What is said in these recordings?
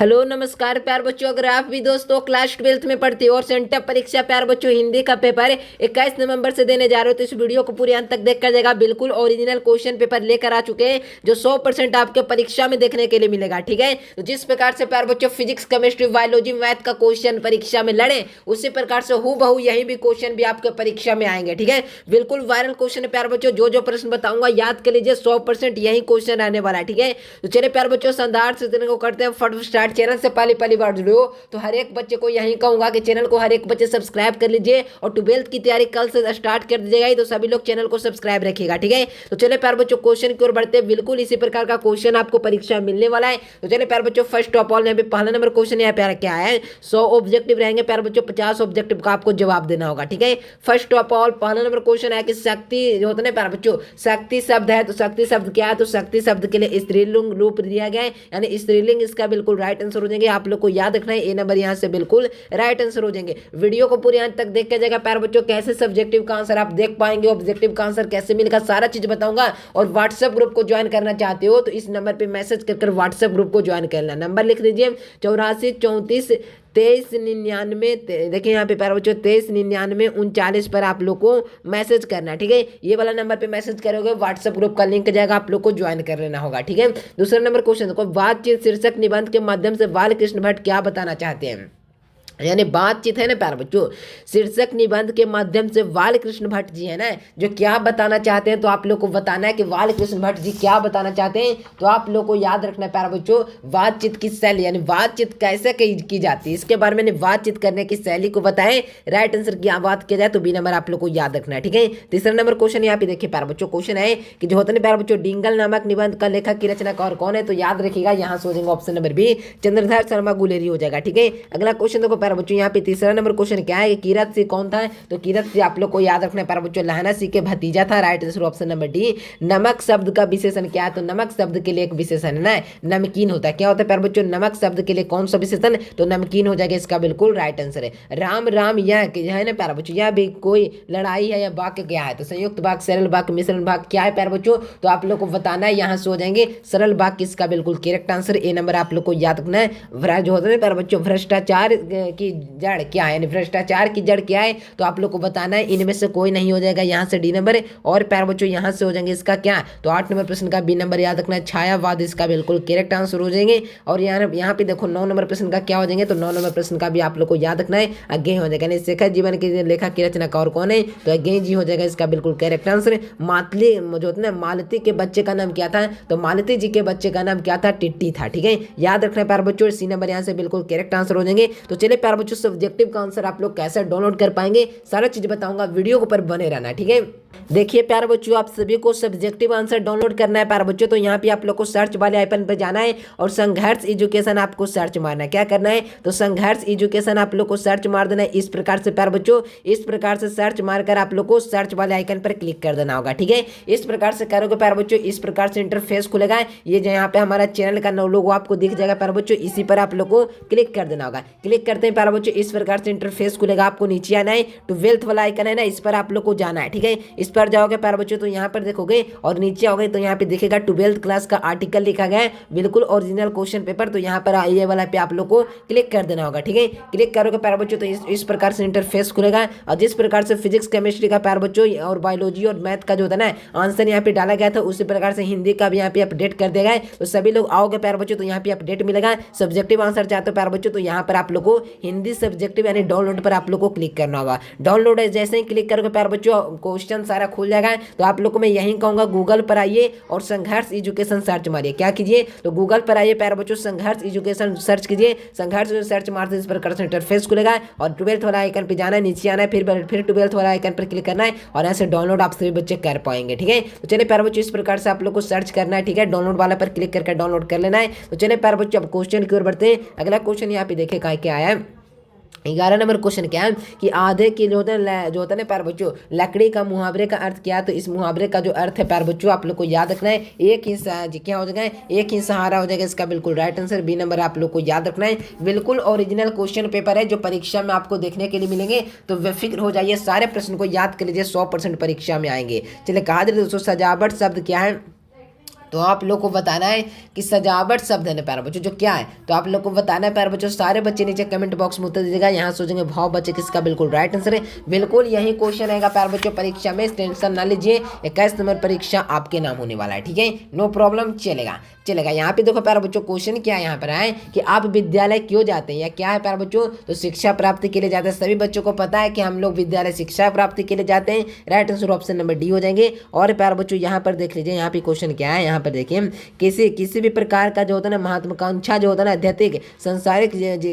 Hello नमस्कार प्यार बच्चों, अगर आप भी दोस्तों क्लास 12th में पढ़ते हो और सेंटर परीक्षा प्यार बच्चों हिंदी का पेपर 21 नवंबर से देने जा रहे हो तो इस वीडियो को पूरे अंत तक देख कर जाएगा। बिल्कुल ओरिजिनल क्वेश्चन पेपर लेकर आ चुके हैं जो 100% आपके परीक्षा में देखने के लिए मिलेगा। ठीक है, तो जिस प्रकार से प्यार बच्चों फिजिक्स, केमिस्ट्री, बायोलॉजी, मैथ का क्वेश्चन परीक्षा में लड़े उसी प्रकार से हूबहू यही भी क्वेश्चन भी आपके परीक्षा में आएंगे। ठीक है, बिल्कुल वायरल क्वेश्चन है प्यार बच्चों। जो प्रश्न बताऊंगा याद कर लीजिए, 100% यही क्वेश्चन आने वाला है। ठीक है, तो चलिए प्यार बच्चों संदार से को करते हैं फटाफट स्टार्ट। चैनल से पहली बार जुड़े हो तो हर एक बच्चे को यही कहूंगा कि चैनल को हर एक बच्चे सब्सक्राइब कर लीजिए और 12th की तैयारी कल से स्टार्ट कर दीजिएगा, तो सभी लोग चैनल को सब्सक्राइब रखिएगा। ठीक है, तो चलिए प्यार बच्चों क्वेश्चन की ओर बढ़ते हैं। बिल्कुल इसी प्रकार का क्वेश्चन आपको परीक्षा में मिलने वाला है। तो चलिए प्यार बच्चों फर्स्ट ऑफ ऑल यहाँ पे पहला नंबर क्वेश्चन यहाँ पे क्या है, 100 ऑब्जेक्टिव रहेंगे प्यार बच्चों, 50 ऑब्जेक्टिव का आपको जवाब देना होगा। ठीक है, फर्स्ट ऑफ ऑल पहला नंबर क्वेश्चन है कि शक्ति जो होता है प्यार बच्चों, शक्ति शब्द है तो शक्ति शब्द क्या है, तो शक्ति शब्द के लिए स्त्रीलिंग रूप दिया गया है, यानी स्त्रीलिंग इसका बिल्कुल राइट आंसर हो जाएंगे। आप लोग को याद रखना है, ए नंबर यहाँ से बिल्कुल राइट आंसर हो जाएंगे। वीडियो को पूरे अंत तक देख के जाएगा प्यार बच्चों, कैसे सब्जेक्टिव का आंसर आप देख पाएंगे, ऑब्जेक्टिव का आंसर कैसे मिलेगा, सारा चीज बताऊंगा। और व्हाट्सएप ग्रुप को ज्वाइन करना चाहते हो तो इस नंबर पे मैसेज कर व्हाट्सएप ग्रुप को ज्वाइन करना। नंबर लिख दीजिए 84 34 23 99। देखिए यहाँ पे प्यारे बच्चों 23 99 39 पर आप लोग को मैसेज करना। ठीक है, ये वाला नंबर पे मैसेज करोगे, व्हाट्सएप ग्रुप का लिंक जाएगा, आप लोग को ज्वाइन कर लेना होगा। ठीक है, दूसरा नंबर क्वेश्चन देखो, बातचीत शीर्षक निबंध के माध्यम से बालकृष्ण भट्ट क्या बताना चाहते हैं, यानी बातचीत है ना प्यार बच्चों, शीर्षक निबंध के माध्यम से बालकृष्ण भट्ट जी है ना जो क्या बताना चाहते हैं, तो आप लोग को बताना है कि बालकृष्ण भट्ट जी क्या बताना चाहते हैं। तो आप लोग को याद रखना है प्यार बच्चों, बातचीत की शैली यानी बातचीत कैसे की जाती है, इसके बारे में बातचीत करने की शैली को बताएं। राइट आंसर की बात किया जाए तो बी नंबर आप लोग को याद रखना है। ठीक है, तीसरा नंबर क्वेश्चन यहाँ पे देखिए प्यार बच्चों, क्वेश्चन है कि जो होता है प्यार बच्चों डिंगल नामक निबंध का लेखक की रचना और कौन है, तो याद रखिएगा यहाँ से हो जाएगा option number B, Chandradhar Sharma Guleri हो जाएगा। ठीक है, अगला क्वेश्चन देखो प्यार बच्चों, यहाँ पे तीसरा नंबर क्वेश्चन क्या है कि किरत सिंह कौन था, तो किरत सिंह आप लोग को याद रखना है प्यारे बच्चों, लहना सिंह के भतीजा था। Right answer option number D. नमक शब्द का विशेषण क्या है, तो नमक शब्द के लिए एक विशेषण है ना नमकीन होता है। क्या होता है प्यारे बच्चों, नमक शब्द के लिए कौन सा विशेषण, तो नमकीन हो जाएगा, इसका बिल्कुल राइट आंसर है। राम राम यह है ना प्यारे बच्चों, यह भी कोई लड़ाई है या वाक्य क्या है, तो संयुक्त वाक्य, सरल वाक्य, मिश्रण वाक्य क्या है प्यारे बच्चों, तो आप लोग को बताना है। यहाँ से हो जाएंगे सरल वाक्य, इसका बिल्कुल करेक्ट आंसर ए नंबर आप लोग को याद रखना है। जो होता है प्यारे बच्चों भ्रष्टाचार की जड़ क्या है, यानी भ्रष्टाचार की जड़ क्या है, तो आप लोग को बताना है। इनमें से कोई नहीं हो जाएगा, यहाँ से डी नंबर और प्यारे बच्चों यहाँ से हो जाएंगे इसका क्या, तो 8 नंबर प्रश्न का बी नंबर याद रखना है, छायावाद इसका बिल्कुल करेक्ट आंसर हो जाएंगे। और यहाँ पे देखो 9 नंबर प्रश्न का क्या हो जाएंगे, तो 9 नंबर प्रश्न का भी आप लोग को याद रखना है, अज्ञेय हो जाएगा। शेखर जीवन के लेखक की रचना और कौन है, तो अज्ञेय जी हो जाएगा, इसका बिल्कुल करेक्ट आंसर। मातली जो होता है मालती के बच्चे का नाम क्या था, तो मालती जी के बच्चे का नाम क्या था, टिट्टी था। ठीक है, याद रखना है प्यारे बच्चों, सी नंबर यहाँ से बिल्कुल करेक्ट आंसर हो जाएंगे। तो चलिए प्यारे बच्चों सब्जेक्टिव का आंसर आप लोग कैसे डाउनलोड कर पाएंगे, सारा चीज बताऊंगा, वीडियो के ऊपर बने रहना। ठीक है, देखिए प्यारे बच्चों आप सभी को सब्जेक्टिव आंसर डाउनलोड करना है प्यारे बच्चों, तो यहाँ पे आप लोग को सर्च वाले आइकन पर जाना है और संघर्ष एजुकेशन आपको सर्च मारना है। क्या करना है, तो संघर्ष एजुकेशन आप लोग को सर्च मार देना है इस प्रकार से प्यारे बच्चों, इस प्रकार से सर्च मारकर आप लोग को सर्च वाले आइकन पर क्लिक कर देना होगा। ठीक है, इस प्रकार से करोगे प्यारे बच्चों, इस प्रकार से इंटरफेस खुलेगा। ये जो यहाँ पे हमारा चैनल का लोगो आपको दिख जाएगा प्यारे बच्चों, इसी पर आप लोग को क्लिक कर देना होगा। क्लिक करते हैं प्यारे बच्चों, इस प्रकार से इंटरफेस खुलेगा, आपको नीचे आना है, 12th वाला आइकन है ना, इस पर आप लोग को जाना है। ठीक है, इस पर जाओगे प्यारे बच्चों तो यहाँ पर देखोगे और नीचे आओगे तो यहाँ पे दिखेगा 12th क्लास का आर्टिकल लिखा गया है, बिल्कुल ओरिजिनल क्वेश्चन पेपर, तो यहाँ पर ये वाला पे आप लोग को क्लिक कर देना होगा। ठीक है, क्लिक करोगे प्यारे बच्चों तो इस प्रकार से इंटरफेस खुलेगा। और जिस प्रकार से फिजिक्स, केमिस्ट्री का प्यारे बच्चों और बायोलॉजी और मैथ का जो होता है ना आंसर यहाँ पे डाला गया था, उसी प्रकार से हिंदी का भी यहाँ पे अपडेट कर दिया गया है। तो सभी लोग आओगे प्यारे बच्चों तो यहाँ पे अपडेट मिलेगा। सब्जेक्टिव आंसर चाहते हो प्यारे बच्चों तो यहाँ पर आप लोग को हिंदी सब्जेक्टिव यानी डाउनलोड पर आप लोग को क्लिक करना होगा। डाउनलोड है जैसे ही क्लिक करोगे प्यारे बच्चों क्वेश्चन सारा खुल जाएगा। तो आप लोग को मैं यही कहूंगा गूगल पर आइए और संघर्ष एजुकेशन सर्च मारिए। क्या कीजिए, तो गूगल पर आइए प्यारे बच्चों, संघर्ष एजुकेशन सर्च कीजिए। संघर्ष सर्च मारते इस प्रकार से इंटरफेस खुलेगा और 12th वाला आइकन पे जाना है, नीचे आना है, फिर 12th वाला आइकन पर क्लिक करना है और ऐसे डाउनलोड आप सभी बच्चे कर पाएंगे। ठीक है, तो चलिए प्यारे बच्चों इस प्रकार से आप लोग को सर्च करना है। ठीक है, डाउनलोड वाला पर क्लिक करके डाउनलोड कर लेना है। तो चलिए प्यारे बच्चों अब क्वेश्चन की ओर बढ़ते हैं। अगला क्वेश्चन यहाँ पे देखिए क्या आया है, 11 नंबर क्वेश्चन क्या है कि आधे की जो होता है ना प्यारे बच्चों लकड़ी का मुहावरे का अर्थ क्या है, तो इस मुहावरे का जो अर्थ है प्यारे बच्चों आप लोग को याद रखना है, एक ही क्या हो जाएगा, एक ही सहारा हो जाएगा, इसका बिल्कुल राइट आंसर बी नंबर आप लोग को याद रखना है। बिल्कुल ओरिजिनल क्वेश्चन पेपर है जो परीक्षा में आपको देखने के लिए मिलेंगे, तो बेफिक्र हो जाइए, सारे प्रश्न को याद कर लीजिए, 100% परीक्षा में आएंगे। चलिए कहा जाए दोस्तों सजावट शब्द क्या है, तो आप लोग को बताना है कि सजावट शब्द है ना प्यारे बच्चों जो क्या है, तो आप लोग को बताना है प्यारे बच्चों। सारे बच्चे नीचे कमेंट बॉक्स में उत्तर दीजिएगा। यहाँ सोचेंगे भाव बच्चे किसका बिल्कुल राइट आंसर है। बिल्कुल यही क्वेश्चन रहेगा प्यारे बच्चों परीक्षा में, टेंशन ना लीजिए। 21 नंबर परीक्षा आपके नाम होने वाला है, ठीक है, नो प्रॉब्लम, चलेगा। यहाँ पे देखो प्यारे बच्चों क्वेश्चन क्या है यहाँ पर है कि आप विद्यालय क्यों जाते हैं या क्या है प्यारे बच्चों, तो शिक्षा प्राप्ति के लिए जाते हैं। सभी बच्चों को पता है कि हम लोग विद्यालय शिक्षा प्राप्ति के लिए जाते हैं। Right answer option number D हो जाएंगे। और प्यारे बच्चों यहाँ पर देख लीजिए, यहाँ पे क्वेश्चन क्या है, यहाँ पर देखिए किसी भी प्रकार का जो होता है ना महत्वाकांक्षा जो होता है ना आध्यात्मिक संसारिक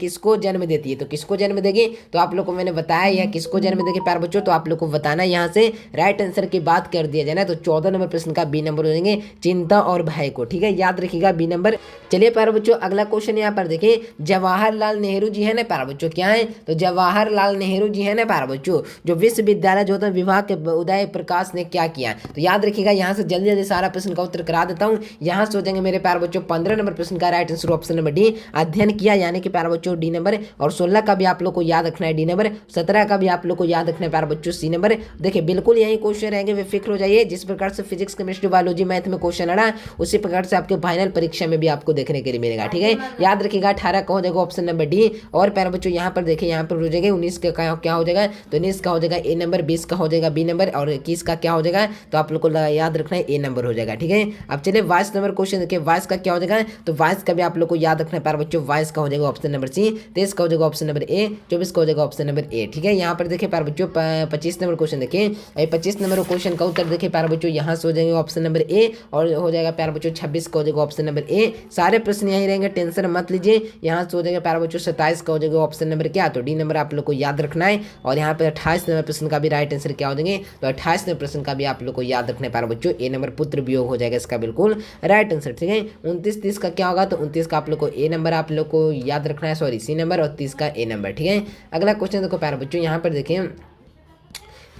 किसको जन्म देती है, तो किसको जन्म देगी, तो आप लोग को मैंने बताया यह किसको जन्म देगी प्यारे बच्चों, तो आप लोग को बताना है। यहाँ से राइट आंसर की बात कर दिया जाए ना तो 14 नंबर प्रश्न का बी नंबर हो जाएंगे, चिंता और भय को, ठीक है, याद रखिएगा बी नंबर। चलिए प्यारे बच्चों अगला क्वेश्चन यहाँ पर देखिए, जवाहरलाल नेहरू जी है ना प्यारे बच्चों, क्या है, तो जवाहरलाल नेहरू जी है ना प्यारे बच्चों, जो विश्वविद्यालय जो होता है विभाग के उदय प्रकाश ने क्या किया, तो याद रखिएगा। यहाँ से जल्दी जल्दी सारा प्रश्न का उत्तर करा देता हूँ। यहाँ से हो जाएंगे मेरे प्यारे बच्चों 15 नंबर प्रश्न का right answer option number D, अध्ययन किया, यानी कि प्यारे बच्चों डी नंबर। और 16 का भी आप लोग को याद रखना है डी नंबर, 17 का भी आप लोग को याद रखना है प्यारे बच्चों सी नंबर। देखिए बिल्कुल यही क्वेश्चन रहेंगे, बेफिक्र हो जाइए। जिस प्रकार से फिजिक्स केमिस्ट्री बायोलॉजी मैथ में क्वेश्चन आ रहा है उसी प्रकार से आपके फाइनल परीक्षा में भी आपको देखने के लिए मिलेगा, ठीक है, याद रखिएगा। 18 का हो जाएगा ऑप्शन नंबर डी। और प्यारे बच्चों यहाँ पर देखिए, यहाँ पर हो जाएगा 19 का क्या हो जाएगा, तो 19 का हो जाएगा ए नंबर, 20 का हो जाएगा बी नंबर और 21 का क्या हो जाएगा, तो आप लोग को याद रखना है ए नंबर हो जाएगा, ठीक है। अब चलिए 22 नंबर क्वेश्चन देखिए, 22 का क्या हो जाएगा, तो 22 का भी आप लोग को याद रखना है प्यारे बच्चों। 22 का हो जाएगा ऑप्शन नंबर सी, 23 का हो जाएगा ऑप्शन नंबर ए, 24 का हो जाएगा ऑप्शन नंबर ए, ठीक है। यहाँ पर देखिए प्यारे बच्चों 25 नंबर क्वेश्चन देखिए, 25 नंबर क्वेश्चन का उत्तर देखिए प्यारे बच्चों, यहाँ से हो जाएंगे ऑप्शन नंबर ए और हो जाएगा प्यारे बच्चों 26 का हो जाएगा ऑप्शन नंबर ए। सारे प्रश्न यही रहेंगे, टेंशन मत लीजिए। यहाँ से हो जाएगा प्यारे बच्चों 27 का हो जाएगा ऑप्शन नंबर क्या, तो डी नंबर आप लोग को याद रखना है। और यहाँ पे 28 नंबर प्रश्न का भी राइट आंसर क्या हो जाएंगे, तो 28 नंबर प्रश्न का भी आप लोग को याद रखना है प्यारे बच्चों, ए नंबर पुत्र वियोग हो जाएगा इसका बिल्कुल राइट आंसर, ठीक है। 29 30 का क्या होगा, तो 29 का आप लोग को ए नंबर आप लोग को याद रखना है, सॉरी सी नंबर, और 30 का ए नंबर, ठीक है। अगला क्वेश्चन देखो प्यारे बच्चों, यहाँ पर देखिए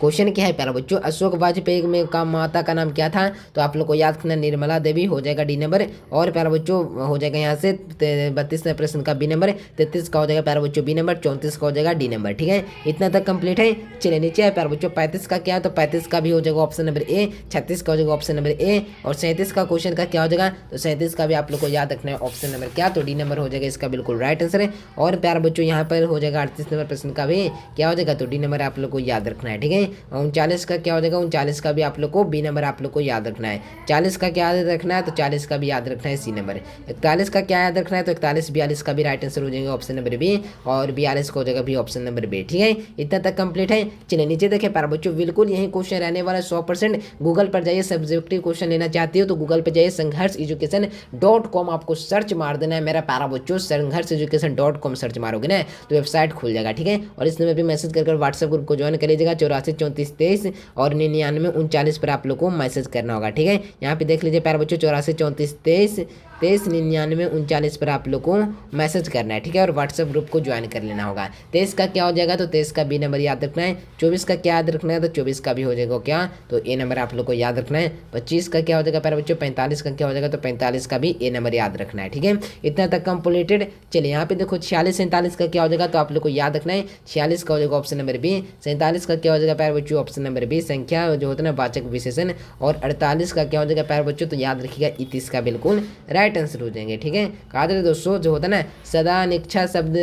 क्वेश्चन क्या है प्यारे बच्चों, अशोक वाजपेयी में का माता का नाम क्या था, तो आप लोग को याद रखना निर्मला देवी हो जाएगा डी नंबर। और प्यारे बच्चों हो जाएगा यहाँ से 32 प्रश्न का बी नंबर, 33 का हो जाएगा प्यारे बच्चों बी नंबर, 34 का हो जाएगा डी नंबर, ठीक है। इतना तक कंप्लीट है। चलिए नीचे है प्यारे बच्चों 35 का क्या है, तो 35 का भी हो जाएगा ऑप्शन नंबर ए, 36 का हो जाएगा ऑप्शन नंबर ए, और 37 का क्वेश्चन का क्या हो जाएगा, तो 37 का भी आप लोग को याद रखना है ऑप्शन नंबर क्या, तो डी नंबर हो जाएगा इसका बिल्कुल राइट आंसर है। और प्यारे बच्चों यहाँ पर हो जाएगा 38 नंबर प्रश्न का भी क्या हो जाएगा, तो डी नंबर आप लोग को याद रखना है, ठीक है। 39 का क्या हो जाएगा, 39 का भी आप लोग को बी नंबर आप लोग को याद रखना है। 40 का क्या याद रखना है, तो 40 का भी याद रखना है सी नंबर। 41 का क्या याद रखना है, तो 41 42 का भी राइट आंसर हो जाएगा ऑप्शन नंबर बी, और 42 का हो जाएगा भी ऑप्शन नंबर बी, ठीक है। इतना तक कंप्लीट है। चलिए नीचे देखें प्यारे बच्चों, बिल्कुल यही क्वेश्चन रहने वाला 100%। गूगल पर जाइए, सब्जेक्टिव क्वेश्चन लेना चाहती हो तो गूगल पर जाइए, संघर्षeducation.com आपको सर्च मार देना है मेरा प्यारा बच्चों, संघर्षeducation.com सर्च मारोगे ना तो वेबसाइट खुल जाएगा, ठीक है। और इसमें भी मैसेज कर व्हाट्सएप ग्रुप को ज्वाइन कर लीजिएगा, 84 34 23 और 99 39 पर आप लोग को मैसेज करना होगा, ठीक है। यहाँ पे देख लीजिए प्यारे बच्चों 84 34 23 23 99 39 पर आप लोग को मैसेज करना है, ठीक है। और व्हाट्सएप ग्रुप को ज्वाइन कर लेना होगा। 23 का क्या हो जाएगा, तो 23 का बी नंबर याद रखना है। 24 का क्या याद रखना है, तो 24 का भी हो जाएगा क्या, तो ए नंबर आप लोग को याद रखना है। 25 का क्या हो जाएगा प्यारे बच्चों, 45 का क्या हो जाएगा, तो 45 का भी ए नंबर याद रखना है, ठीक है। इतना तक कंप्लीटेड। चलिए यहाँ पे देखो 46 47 का क्या हो जाएगा, तो आप लोग को याद रखना है 46 का हो जाएगा ऑप्शन नंबर बी। 47 का क्या हो जाएगा प्यारे बच्चों, ऑप्शन नंबर बी संख्या जो होता है ना वाचक विशेषण। और 48 का क्या हो जाएगा प्यारे बच्चों, तो याद रखिएगा 31 का बिल्कुल राइट आंसर हो जाएंगे, ठीक है। कहा था दोस्तों जो होता है ना सदा निच्छा शब्द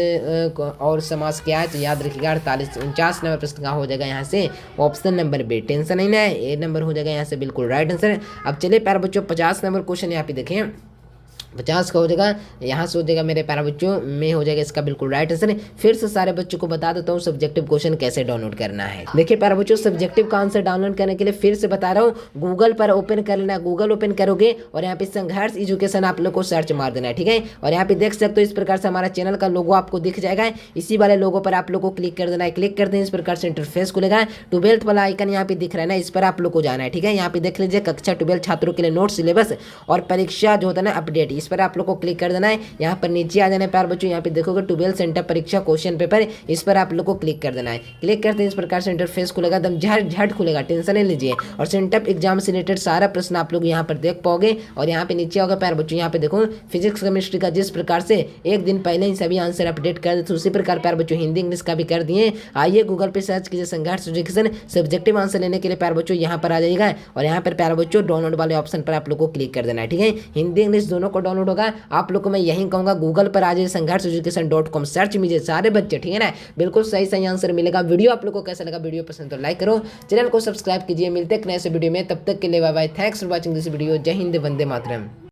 और समास क्या है, तो याद रखिएगा 49 नंबर प्रश्न का हो जाएगा यहाँ से ऑप्शन नंबर बी। टेंशन नहीं ना, ए नंबर हो जाएगा यहाँ से बिल्कुल राइट आंसर। अब चलिए प्यारे बच्चों 50 नंबर क्वेश्चन यहाँ पे देखें, 50 का हो जाएगा यहाँ से हो जाएगा मेरे प्यारे बच्चों में हो जाएगा इसका बिल्कुल राइट आंसर। फिर से सारे बच्चों को बता देता हूँ सब्जेक्टिव क्वेश्चन कैसे डाउनलोड करना है। देखिए प्यारे बच्चों सब्जेक्टिव का आंसर डाउनलोड करने के लिए फिर से बता रहा हूँ, गूगल पर ओपन कर लेना, गूगल ओपन करोगे और यहाँ पे संघर्ष एजुकेशन आप लोग को सर्च मार देना है, ठीक है। और यहाँ पे देख सकते हो इस प्रकार से हमारा चैनल का लोगो आपको दिख जाएगा, इसी वाले लोगो पर आप लोग को क्लिक कर देना है। क्लिक करते हैं इस प्रकार से इंटरफेस खुलेगा, 12th वाला आइकन यहाँ पे दिख रहा है ना, इस पर आप लोग को जाना है, ठीक है। यहाँ पे देख लीजिए कक्षा 12 छात्रों के लिए नोट सिलेबस और परीक्षा जो होता है ना अपडेट, इस पर आप लोग को क्लिक कर देना है। यहाँ पर नीचे आ जाना है प्यार बच्चों, यहाँ पे देखोगे 12 सेंटर परीक्षा क्वेश्चन पेपर, इस पर आप लोग को क्लिक कर देना है। क्लिक करते इस प्रकार से इंटरफेस खुलेगा, एकदम झट खुलेगा, टेंशन नहीं लीजिए। और सेंटर एग्जाम से रिलेटेड सारा प्रश्न आप लोग यहाँ पर देख पाओगे। और यहाँ पे नीचे होगा प्यार बच्चों, यहाँ पे देखो फिजिक्स केमिस्ट्री का जिस प्रकार से एक दिन पहले ही सभी आंसर अपडेट कर देते, उसी प्रकार प्यार बच्चों हिंदी इंग्लिश का भी कर दिए। आइए गूगल पे सर्च कीजिए संघर्ष एजुकेशन, सब्जेक्टिव आंसर लेने के लिए प्यार बच्चों यहाँ पर आ जाएगा। और यहाँ पर प्यार बच्चों डाउनलोड वाले ऑप्शन पर आप लोग को क्लिक कर देना है। ठीक है, हिंदी इंग्लिश दोनों को डाउनलोड होगा। आप लोग को मैं यही कहूँगा गूगल पर आ जाइए संघर्ष सर्च कीजिए सारे बच्चे, ठीक है ना, बिल्कुल सही आंसर मिलेगा। वीडियो आप लोग को कैसा लगा, वीडियो पसंद तो लाइक करो, चैनल को सब्सक्राइब कीजिए। मिलते हैं नए से वीडियो में, तब तक के लिए bye bye, thanks for watching this video. जय हिंद, वंदे मातरम।